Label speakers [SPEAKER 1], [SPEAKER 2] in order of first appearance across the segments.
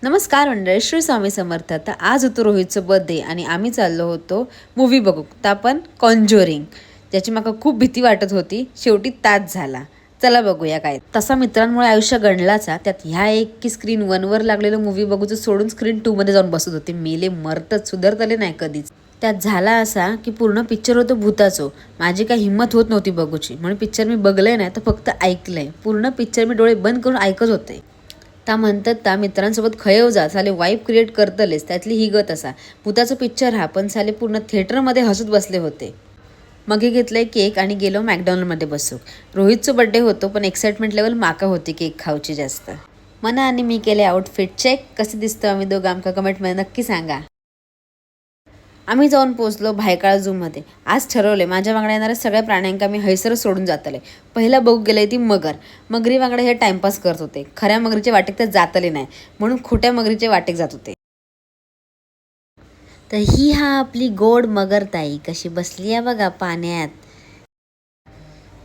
[SPEAKER 1] नमस्कार मंडळी, श्री स्वामी समर्थ. तर आज होतो रोहितचं बर्थडे आणि आम्ही चाललो होतो मूवी बघू. तर आपण कॉन्ज्युरिंग, ज्याची मला खूप भीती वाटत होती, शेवटी ताच झाला. चला बघूया काय. तसा मित्रांमुळे आयुष्य गणलाचा, त्यात ह्या एक की स्क्रीन 1वर लागलेलं मूवी बघूचं सोडून स्क्रीन 2मध्ये जाऊन बसत होते. मेले मरतच सुधारतले नाही कधीच. त्यात झाला असा की पूर्ण पिक्चर होतं भूताचो. माझी काही हिंमत होत नव्हती बघूची, म्हणून पिक्चर मी बघलंय नाही तर फक्त ऐकलंय. पूर्ण पिक्चर मी डोळे बंद करून ऐकत होते. त्या म्हणतात त्या मित्रांसोबत खयव जा साले वाईब क्रिएट करतलेस, त्यातली ही गत असा. भूताचा पिक्चर हा, पण साले पूर्ण थिएटरमध्ये हसत बसले होते. मग हे घेतलंय केक आणि गेलो मॅकडॉनल्डमध्ये बसू. रोहितचं बड्डे होतो, पण एक्साइटमेंट लेवल माका होती केक खाऊची जास्त. मना आणि मी केले आउटफिट चेक. कसे दिसतो आम्ही दोघं, आमका कमेंटमध्ये नक्की सांगा. आम्ही जाऊन पोहोचलो भायकाळ झूमध्ये. आज ठरवले माझ्या वांगड्या येणाऱ्या सगळ्या प्राण्यांका मी हैसरच सोडून जातले. पहिला बघू गेले ती मगर. मगरी वांगडे हे टाइमपास करत होते. खऱ्या मगरीचे वाटेक तर जातले नाही, म्हणून खोट्या मगरीचे वाटेक जात होते. तर ही आपली गोड मगर ताई कशी बसली आहे बघा पाण्यात.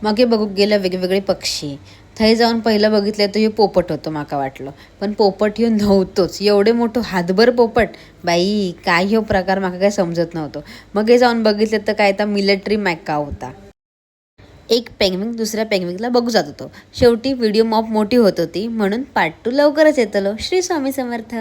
[SPEAKER 1] मग हे बघू गेलं वेगवेगळे पक्षी. थंय जाऊन पहिलं बघितलं तर हे पोपट होतं माका वाटलं, पण पोपट ह्यो नव्हतोच. एवढे मोठं हातभर पोपट. बाई काय ह्यो प्रकार माका काय समजत नव्हतं. मग हे जाऊन बघितलं तर काय तर मिलिटरी मॅका होता. एक पेंग्विन दुसऱ्या पेंग्विनला बघू जात होतो. शेवटी व्हिडिओ मॉप मोठी होत होती, म्हणून पार्ट 2 लवकरच येतलो. श्री स्वामी समर्थ.